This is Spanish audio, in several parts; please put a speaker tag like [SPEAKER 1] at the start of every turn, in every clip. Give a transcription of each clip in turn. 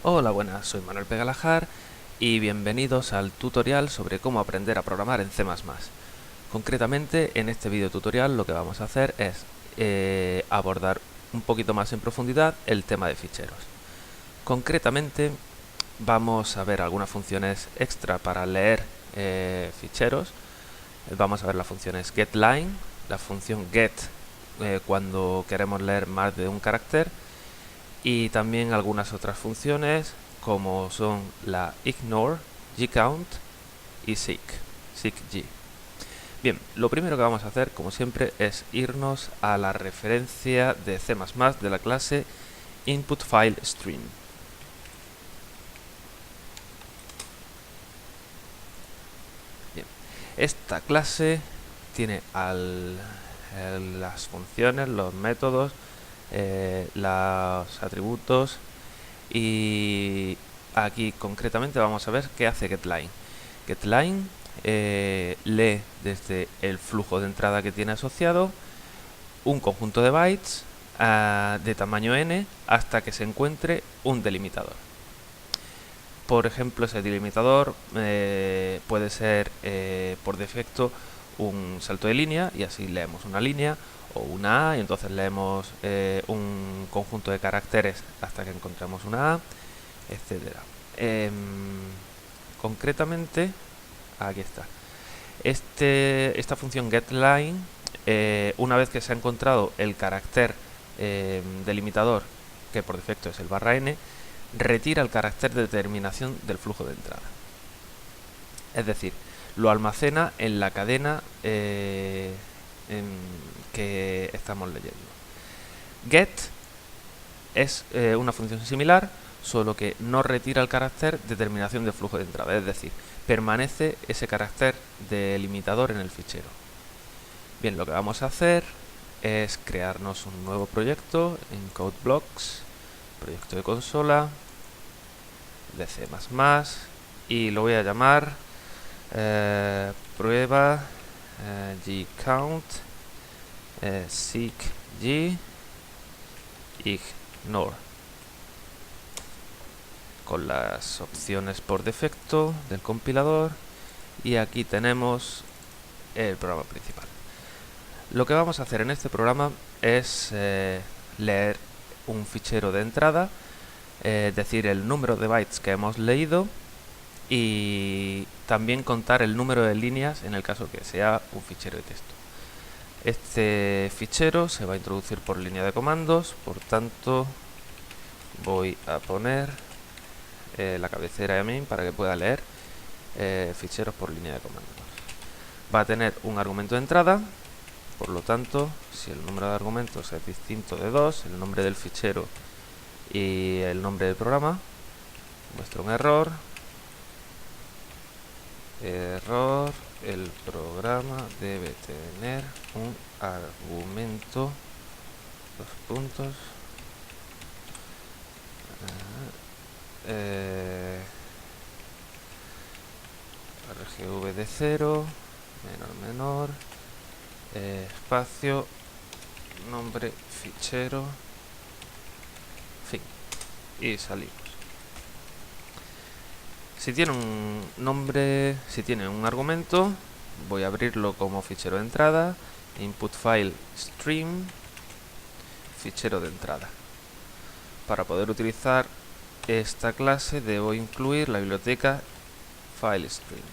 [SPEAKER 1] Hola, buenas, soy Manuel Pegalajar y bienvenidos al tutorial sobre cómo aprender a programar en C++. Concretamente, en este video tutorial lo que vamos a hacer es abordar un poquito más en profundidad el tema de ficheros. Concretamente, vamos a ver algunas funciones extra para leer ficheros. Vamos a ver las funciones getLine, la función get cuando queremos leer más de un carácter, y también algunas otras funciones como son la ignore, gcount y seekg. Bien, lo primero que vamos a hacer, como siempre, es irnos a la referencia de C++ de la clase inputFileStream. Bien, esta clase tiene las funciones, los métodos, los atributos, y aquí concretamente vamos a ver qué hace getLine. getLine lee desde el flujo de entrada que tiene asociado un conjunto de bytes de tamaño n hasta que se encuentre un delimitador. Por ejemplo, ese delimitador puede ser por defecto un salto de línea, y así leemos una línea, o una A, y entonces leemos un conjunto de caracteres hasta que encontremos una A, etcétera. Concretamente, aquí está. Esta función getLine, una vez que se ha encontrado el carácter delimitador, que por defecto es el /n, retira el carácter de determinación del flujo de entrada. Es decir, lo almacena en la cadena que estamos leyendo. Get es una función similar, solo que no retira el carácter de determinación del flujo de entrada, es decir, permanece ese carácter delimitador en el fichero. Bien, lo que vamos a hacer es crearnos un nuevo proyecto en CodeBlocks, proyecto de consola de C++, y lo voy a llamar prueba gcount seekg ignore, con las opciones por defecto del compilador, y aquí tenemos el programa principal. Lo que vamos a hacer en este programa es leer un fichero de entrada, decir el número de bytes que hemos leído, y también contar el número de líneas en el caso que sea un fichero de texto. Este fichero se va a introducir por línea de comandos, por tanto voy a poner la cabecera de main para que pueda leer ficheros por línea de comandos. Va a tener un argumento de entrada, por lo tanto, si el número de argumentos es distinto de 2, el nombre del fichero y el nombre del programa, muestra un error. Error, el programa debe tener un argumento, dos puntos, RGV de 0, menor, espacio, nombre, fichero, fin, y salimos. Si tiene un nombre, si tiene un argumento, voy a abrirlo como fichero de entrada, inputFileStream, fichero de entrada. Para poder utilizar esta clase debo incluir la biblioteca FileStream.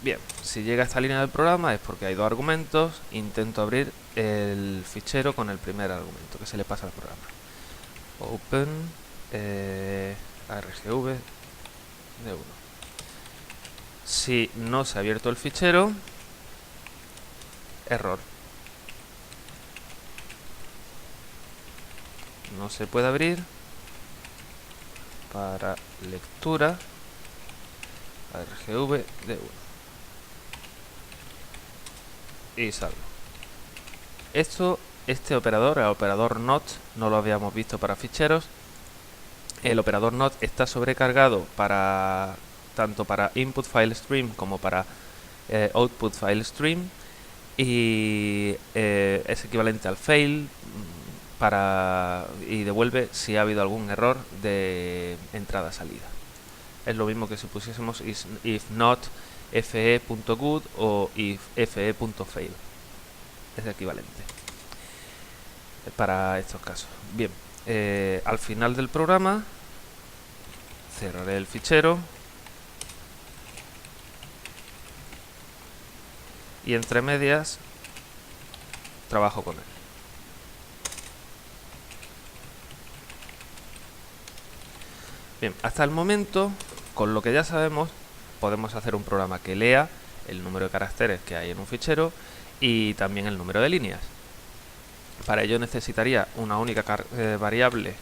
[SPEAKER 1] Bien, si llega a esta línea del programa es porque hay dos argumentos. Intento abrir el fichero con el primer argumento que se le pasa al programa. Open argv de 1. Si no se ha abierto el fichero, error. No se puede abrir. Para lectura argv de 1. Y salgo. Este operador, el operador not, no lo habíamos visto para ficheros. El operador not está sobrecargado tanto para inputFileStream como para outputFileStream, y es equivalente al fail, y devuelve si ha habido algún error de entrada-salida. Es lo mismo que si pusiésemos if not fe.good o if fe.fail. Es equivalente para estos casos. Bien, al final del programa cerraré el fichero y entre medias trabajo con él. Bien, hasta el momento, con lo que ya sabemos, podemos hacer un programa que lea el número de caracteres que hay en un fichero y también el número de líneas. Para ello necesitaría una única variable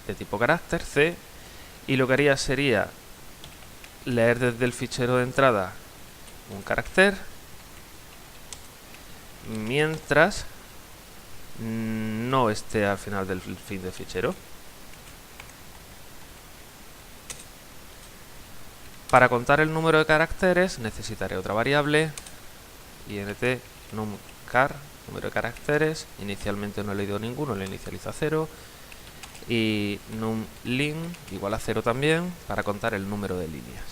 [SPEAKER 1] de tipo carácter, C, y lo que haría sería leer desde el fichero de entrada un carácter, mientras no esté al final del fin de fichero. Para contar el número de caracteres necesitaré otra variable, int numcar, número de caracteres. Inicialmente no he leído ninguno, lo inicializo a 0. Y numLin igual a 0 también, para contar el número de líneas.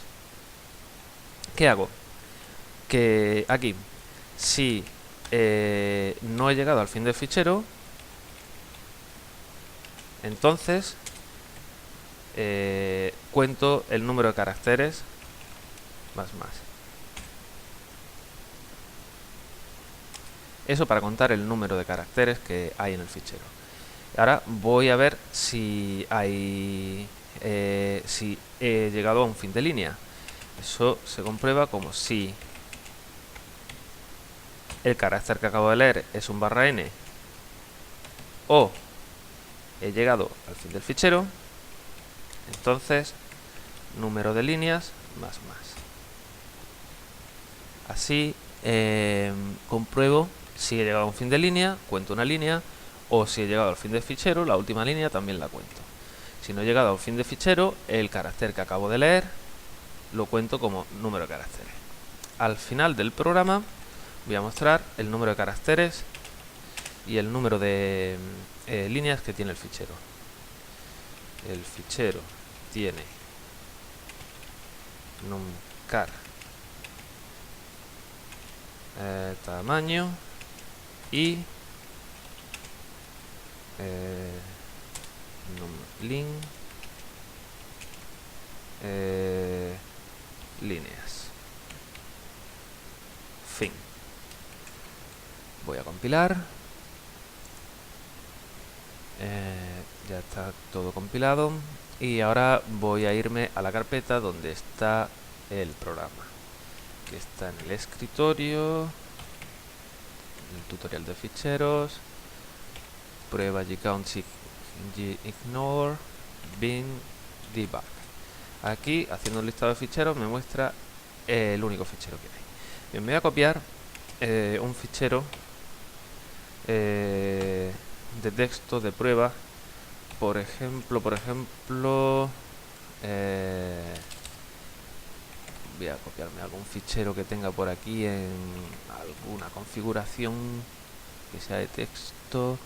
[SPEAKER 1] ¿Qué hago? Que aquí, si no he llegado al fin del fichero, entonces cuento el número de caracteres más. Eso para contar el número de caracteres que hay en el fichero. Ahora voy a ver si si he llegado a un fin de línea. Eso se comprueba como si el carácter que acabo de leer es un /n o he llegado al fin del fichero. Entonces, número de líneas más. Así compruebo si he llegado a un fin de línea, cuento una línea, o si he llegado al fin del fichero, la última línea también la cuento. Si no he llegado al fin del fichero, el carácter que acabo de leer lo cuento como número de caracteres. Al final del programa voy a mostrar el número de caracteres y el número de líneas que tiene el fichero. El fichero tiene numcar tamaño y numlin líneas. Fin. Voy a compilar. Ya está todo compilado y ahora voy a irme a la carpeta donde está el programa, que está en el escritorio, en el tutorial de ficheros, prueba gcount gignore bin debug. Aquí, haciendo un listado de ficheros, me muestra el único fichero que hay. Bien, me voy a copiar un fichero de texto de prueba. Por ejemplo, voy a copiarme algún fichero que tenga por aquí en alguna configuración que sea de texto,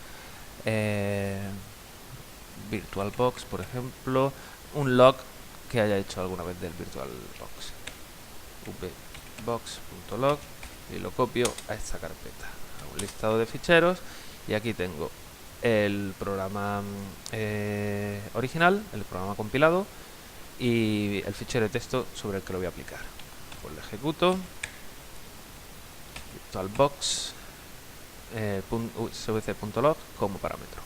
[SPEAKER 1] VirtualBox, por ejemplo, un log que haya hecho alguna vez del VirtualBox, vbox.log, y lo copio a esta carpeta. Hago un listado de ficheros y aquí tengo el programa original, el programa compilado y el fichero de texto sobre el que lo voy a aplicar. Pues lo ejecuto, virtualbox svc.log como parámetro.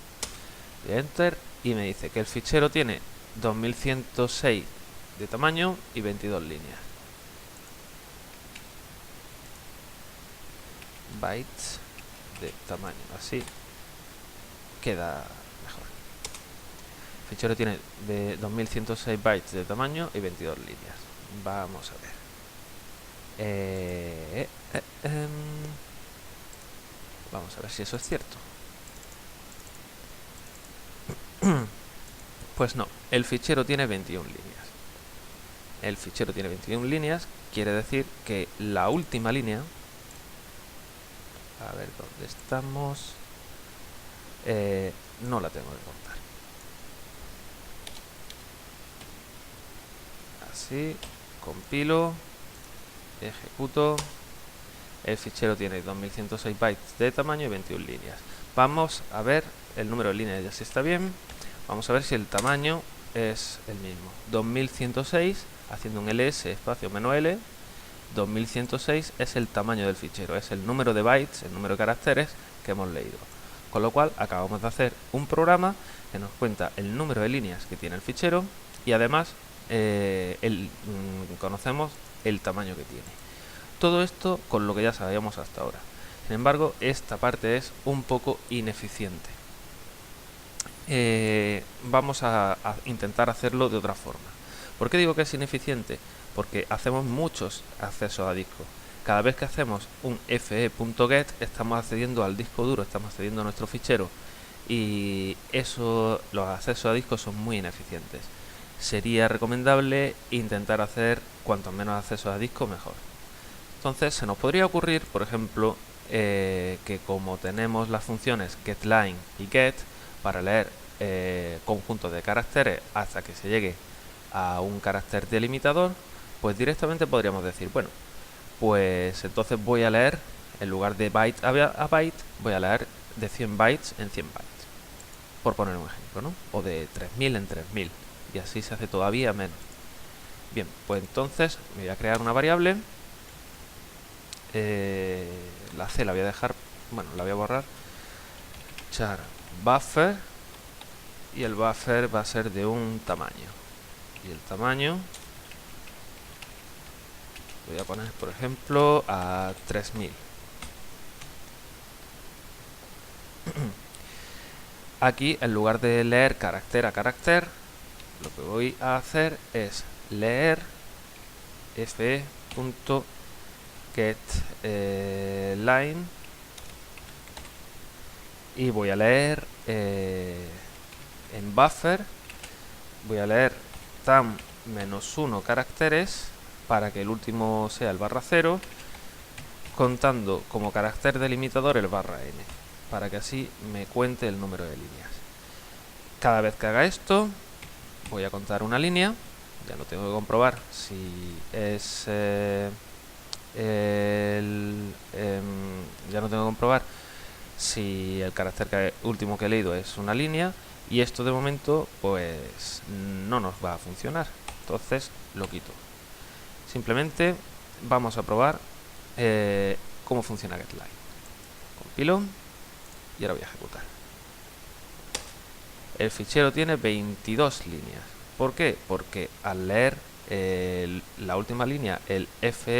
[SPEAKER 1] Enter y me dice que el fichero tiene 2106 de tamaño y 22 líneas. Bytes de tamaño, así queda mejor. El fichero tiene de 2106 bytes de tamaño y 22 líneas. Vamos a ver. Vamos a ver si eso es cierto. Pues no, el fichero tiene 21 líneas. El fichero tiene 21 líneas, quiere decir que la última línea, a ver dónde estamos, no la tengo que contar. Así, compilo, ejecuto. El fichero tiene 2106 bytes de tamaño y 21 líneas. Vamos a ver el número de líneas, ya si está bien. Vamos a ver si el tamaño es el mismo. 2106, haciendo un ls espacio -l, 2106 es el tamaño del fichero, es el número de bytes, el número de caracteres que hemos leído. Con lo cual acabamos de hacer un programa que nos cuenta el número de líneas que tiene el fichero y además conocemos el tamaño que tiene. Todo esto con lo que ya sabíamos hasta ahora. Sin embargo, esta parte es un poco ineficiente. Vamos a intentar hacerlo de otra forma. ¿Por qué digo que es ineficiente? Porque hacemos muchos accesos a disco. Cada vez que hacemos un fe.get estamos accediendo al disco duro, estamos accediendo a nuestro fichero y los accesos a disco son muy ineficientes. Sería recomendable intentar hacer cuantos menos accesos a disco mejor. Entonces se nos podría ocurrir, por ejemplo, que como tenemos las funciones getLine y get para leer conjuntos de caracteres hasta que se llegue a un carácter delimitador, pues directamente podríamos decir, bueno, pues entonces voy a leer, en lugar de byte a byte, voy a leer de 100 bytes en 100 bytes, por poner un ejemplo, ¿no? O de 3000 en 3000, y así se hace todavía menos. Bien, pues entonces me voy a crear una variable, la C la voy a dejar, bueno, la voy a borrar, char buffer, y el buffer va a ser de un tamaño, y el tamaño voy a poner, por ejemplo, a 3000. Aquí, en lugar de leer carácter a carácter, lo que voy a hacer es leer fe.getLine y voy a leer en buffer, voy a leer tam-1 caracteres para que el último sea el /0, contando como carácter delimitador el /n, para que así me cuente el número de líneas. Cada vez que haga esto, voy a contar una línea, ya no tengo que comprobar si es ya no tengo que comprobar si el carácter último que he leído es una línea, y esto de momento pues no nos va a funcionar, entonces lo quito. Simplemente vamos a probar cómo funciona getLine. Compilo y ahora voy a ejecutar. El fichero tiene 22 líneas. ¿Por qué? Porque al leer la última línea, el fe.eof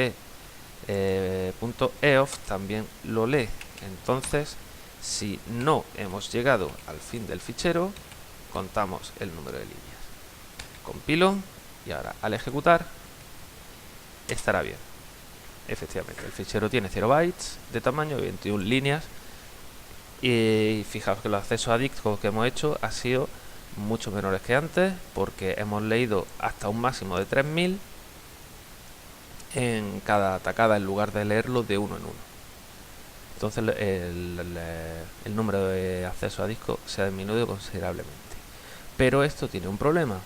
[SPEAKER 1] también lo lee. Entonces, si no hemos llegado al fin del fichero, contamos el número de líneas. Compilo y ahora al ejecutar estará bien. Efectivamente, el fichero tiene 0 bytes de tamaño y 21 líneas. Y fijaos que los accesos a disco que hemos hecho han sido mucho menores que antes, porque hemos leído hasta un máximo de 3000 en cada atacada, en lugar de leerlo de uno en uno. Entonces el número de accesos a disco se ha disminuido considerablemente. Pero esto tiene un problema.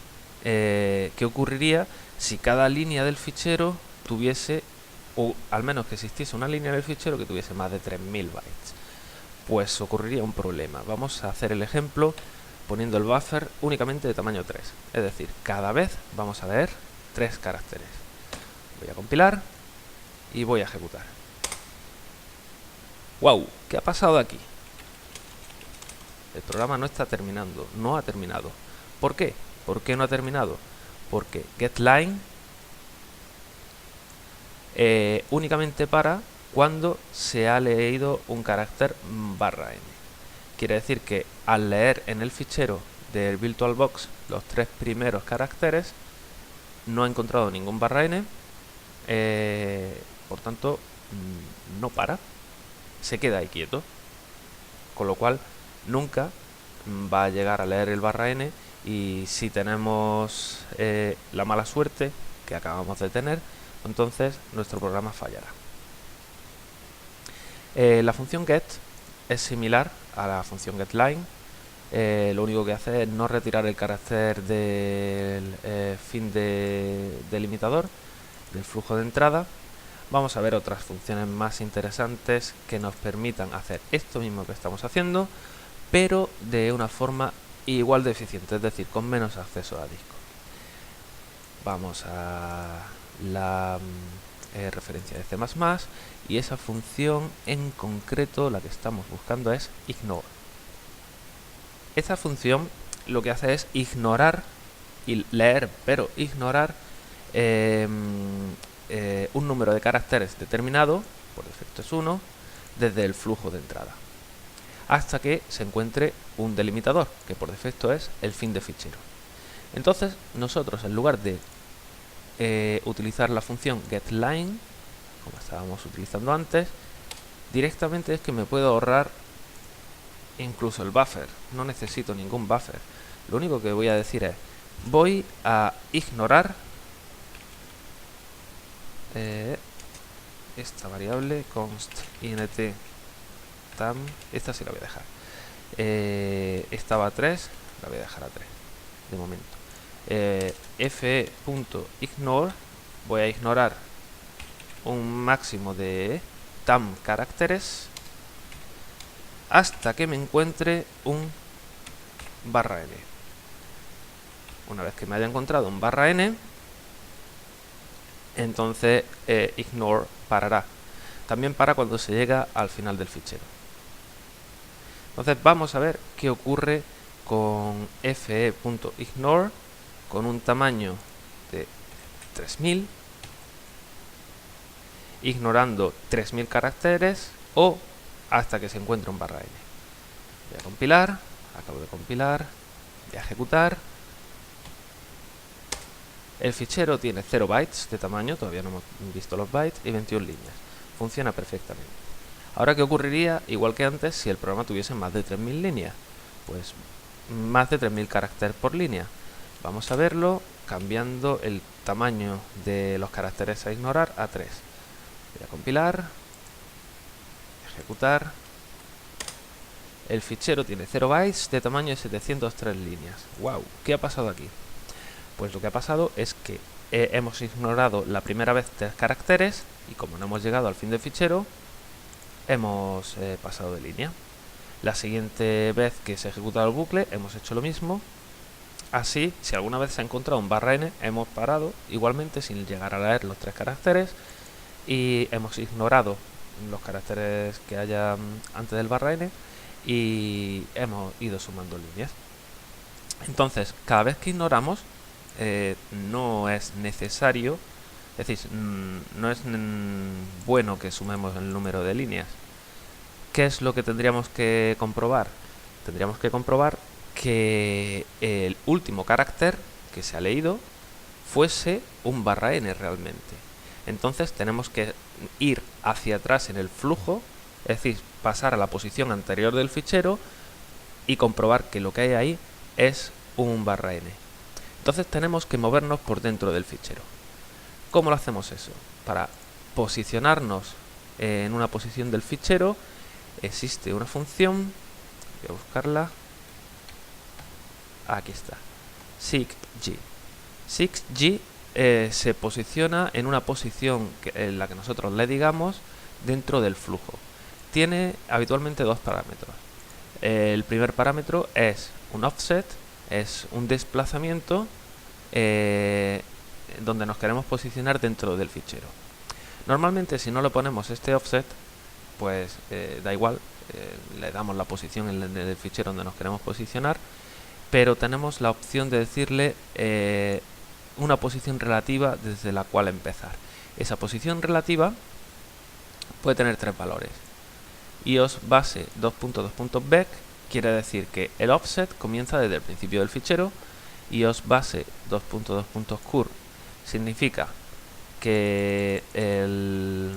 [SPEAKER 1] ¿Qué ocurriría si cada línea del fichero tuviese, o al menos que existiese una línea del fichero que tuviese más de 3000 bytes? Pues ocurriría un problema. Vamos a hacer el ejemplo poniendo el buffer únicamente de tamaño 3. Es decir, cada vez vamos a leer 3 caracteres. Voy a compilar y voy a ejecutar. ¡Wow! ¿Qué ha pasado aquí? El programa no está terminando, no ha terminado. ¿Por qué? ¿Por qué no ha terminado? Porque getLine únicamente para cuando se ha leído un carácter /n. Quiere decir que al leer en el fichero del VirtualBox los 3 primeros caracteres no ha encontrado ningún /n, por tanto no para, se queda ahí quieto, con lo cual nunca va a llegar a leer el /n, y si tenemos la mala suerte que acabamos de tener, entonces nuestro programa fallará. La función get es similar a la función getLine, lo único que hace es no retirar el carácter del fin de delimitador del flujo de entrada. Vamos a ver otras funciones más interesantes que nos permitan hacer esto mismo que estamos haciendo, pero de una forma igual de eficiente, es decir, con menos acceso a disco. Vamos a la referencia de C++ y esa función en concreto, la que estamos buscando, es ignore. Esta función lo que hace es ignorar y leer, pero ignorar un número de caracteres determinado, por defecto es 1, desde el flujo de entrada, hasta que se encuentre un delimitador, que por defecto es el fin de fichero. Entonces nosotros, en lugar de utilizar la función getLine, como estábamos utilizando antes, directamente es que me puedo ahorrar incluso el buffer. No necesito ningún buffer. Lo único que voy a decir es, voy a ignorar esta variable const int tam, esta sí la voy a dejar. Estaba a 3, la voy a dejar a 3 de momento. fe.ignore, voy a ignorar un máximo de tam caracteres hasta que me encuentre un barra n. Una vez que me haya encontrado un barra n, entonces ignore parará. También para cuando se llega al final del fichero. Entonces vamos a ver qué ocurre con fe.ignore con un tamaño de 3000, ignorando 3000 caracteres o hasta que se encuentre un barra n. Voy a compilar, acabo de compilar, voy a ejecutar. El fichero tiene 0 bytes de tamaño, todavía no hemos visto los bytes, y 21 líneas. Funciona perfectamente. Ahora, ¿qué ocurriría, igual que antes, si el programa tuviese más de 3000 líneas? Pues más de 3000 caracteres por línea. Vamos a verlo cambiando el tamaño de los caracteres a ignorar a 3. Voy a compilar, ejecutar. El fichero tiene 0 bytes de tamaño de 703 líneas. ¡Wow! ¿Qué ha pasado aquí? Pues lo que ha pasado es que hemos ignorado la primera vez 3 caracteres y como no hemos llegado al fin del fichero, hemos pasado de línea. La siguiente vez que se ha ejecutado el bucle, hemos hecho lo mismo. Así, si alguna vez se ha encontrado un barra n, hemos parado igualmente sin llegar a leer los 3 caracteres y hemos ignorado los caracteres que haya antes del barra n y hemos ido sumando líneas. Entonces, cada vez que ignoramos, no es necesario, es decir, no es bueno que sumemos el número de líneas. ¿Qué es lo que tendríamos que comprobar? Tendríamos que comprobar que el último carácter que se ha leído fuese un barra n realmente. Entonces tenemos que ir hacia atrás en el flujo, es decir, pasar a la posición anterior del fichero y comprobar que lo que hay ahí es un barra n. Entonces tenemos que movernos por dentro del fichero. ¿Cómo lo hacemos eso? Para posicionarnos en una posición del fichero existe una función, voy a buscarla, aquí está, seekg. Seekg se posiciona en una posición en la que nosotros le digamos dentro del flujo. Tiene habitualmente 2 parámetros. El primer parámetro es un offset, es un desplazamiento donde nos queremos posicionar dentro del fichero. Normalmente si no le ponemos este offset, pues da igual, le damos la posición en el fichero donde nos queremos posicionar, pero tenemos la opción de decirle una posición relativa desde la cual empezar. Esa posición relativa puede tener 3 valores. iOS base 2.2.bec quiere decir que el offset comienza desde el principio del fichero. iOS base 2.2.cur significa que el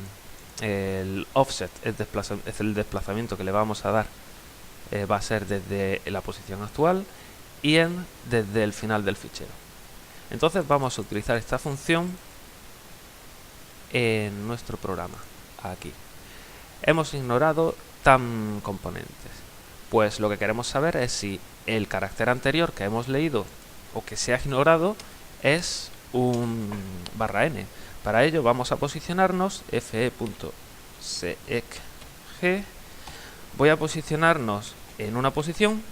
[SPEAKER 1] offset es el desplazamiento que le vamos a dar, va a ser desde la posición actual y desde el final del fichero. Entonces vamos a utilizar esta función en nuestro programa. Aquí hemos ignorado tam componentes. pues lo que queremos saber es si el carácter anterior que hemos leído o que se ha ignorado es un ~n. Para ello vamos a posicionarnos fe.seq. Voy a posicionarnos en una posición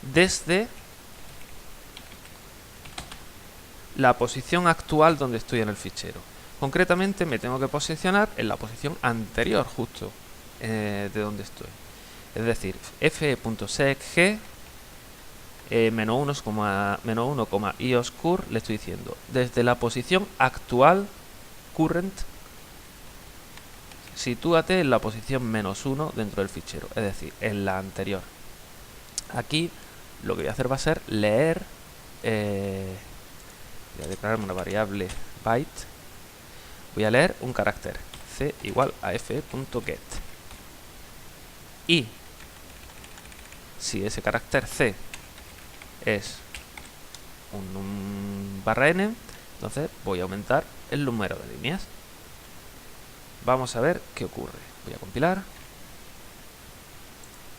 [SPEAKER 1] desde la posición actual donde estoy en el fichero. Concretamente me tengo que posicionar en la posición anterior justo de donde estoy. Es decir, fe.seq -1,ioscur le estoy diciendo desde la posición actual current, sitúate en la posición -1 dentro del fichero, es decir, en la anterior. Aquí lo que voy a hacer va a ser leer, voy a declararme una variable byte, voy a leer un carácter c igual a f.get, y si ese carácter c es un ~n, entonces voy a aumentar el número de líneas. Vamos a ver qué ocurre. Voy a compilar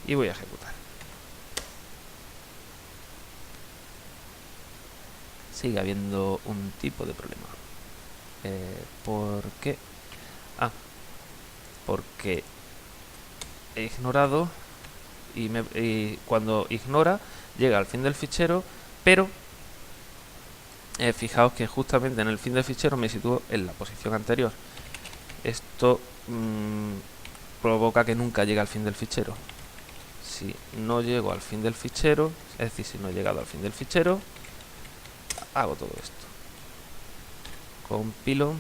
[SPEAKER 1] y voy a ejecutar. Sigue habiendo un tipo de problema. ¿Por qué? Porque he ignorado y cuando ignora llega al fin del fichero, pero fijaos que justamente en el fin del fichero me sitúo en la posición anterior. Esto provoca que nunca llegue al fin del fichero. Si no llego al fin del fichero, es decir, si no he llegado al fin del fichero, hago todo esto. Compilo,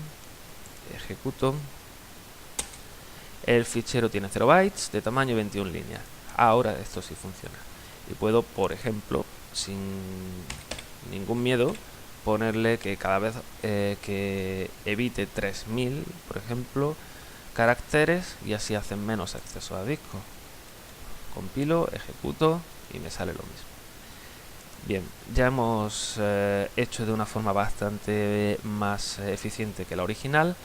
[SPEAKER 1] ejecuto. El fichero tiene 0 bytes de tamaño y 21 líneas. Ahora esto sí funciona. Y puedo, por ejemplo, sin ningún miedo, ponerle que cada vez que evite 3000, por ejemplo, caracteres, y así hacen menos acceso a disco. Compilo, ejecuto y me sale lo mismo. Bien, ya hemos hecho de una forma bastante más eficiente que la original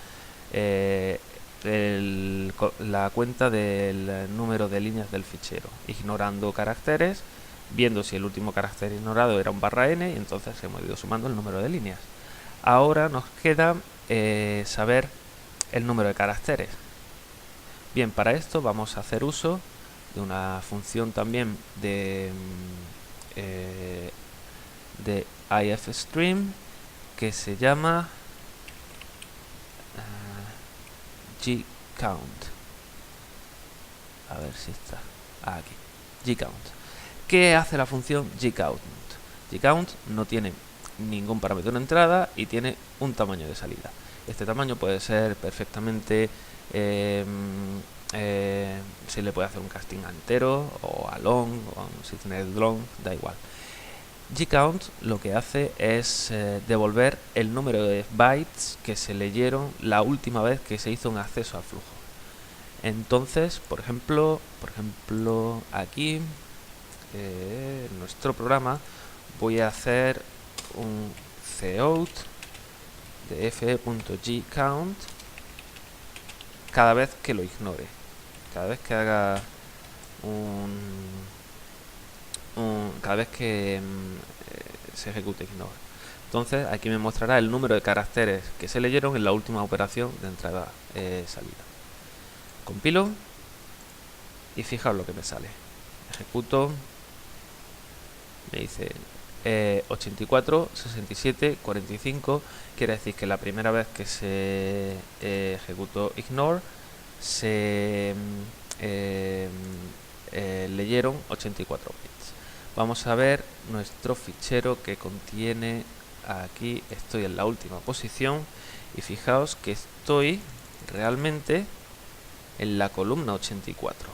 [SPEAKER 1] la cuenta del número de líneas del fichero, ignorando caracteres, viendo si el último carácter ignorado era un ~n, y entonces hemos ido sumando el número de líneas. Ahora nos queda saber el número de caracteres. Bien, para esto vamos a hacer uso de una función también de ifstream que se llama gcount. A ver si está aquí. Gcount. ¿Qué hace la función gcount? Gcount no tiene ningún parámetro de entrada y tiene un tamaño de salida. Este tamaño puede ser perfectamente si le puede hacer un casting a entero o a long, o si tiene long, da igual. Gcount lo que hace es devolver el número de bytes que se leyeron la última vez que se hizo un acceso al flujo. Entonces, por ejemplo aquí en nuestro programa voy a hacer un cout de f.gcount cada vez que lo ignore, cada vez que haga cada vez que se ejecute ignore. Entonces aquí me mostrará el número de caracteres que se leyeron en la última operación de entrada-salida. Compilo y fijaos lo que me sale. Ejecuto, me dice 84, 67, 45, quiere decir que la primera vez que se ejecutó ignore se leyeron 84 bits. Vamos a ver nuestro fichero que contiene, aquí estoy en la última posición y fijaos que estoy realmente en la columna 84.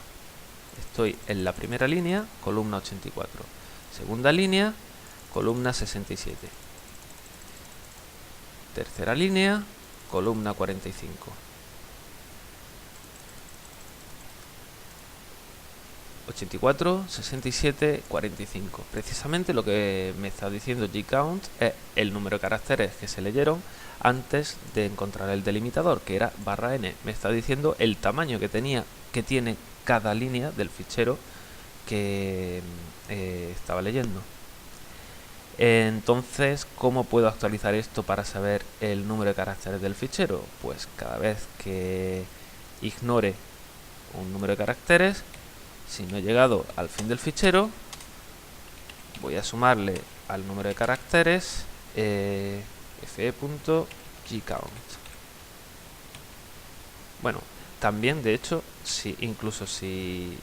[SPEAKER 1] Estoy en la primera línea, columna 84. Segunda línea, columna 67. Tercera línea, columna 45. 84, 67, 45. Precisamente lo que me está diciendo gcount es el número de caracteres que se leyeron antes de encontrar el delimitador, que era ~n. Me está diciendo el tamaño que tiene cada línea del fichero que estaba leyendo. Entonces, ¿cómo puedo actualizar esto para saber el número de caracteres del fichero? Pues cada vez que ignore un número de caracteres, si no he llegado al fin del fichero, voy a sumarle al número de caracteres fe.gcount. Bueno, también de hecho, incluso si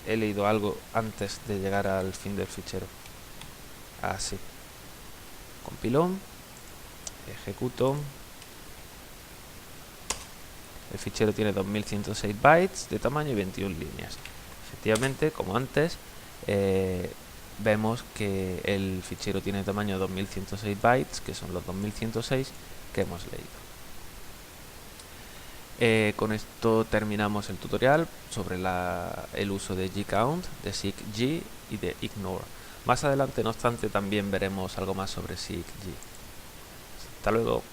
[SPEAKER 1] he leído algo antes de llegar al fin del fichero. Así. Compilo, ejecuto. El fichero tiene 2106 bytes de tamaño y 21 líneas. Efectivamente, como antes, vemos que el fichero tiene tamaño 2106 bytes, que son los 2106 que hemos leído. Con esto terminamos el tutorial sobre el uso de gcount, de seekg y de ignore. Más adelante, no obstante, también veremos algo más sobre seekg. Hasta luego.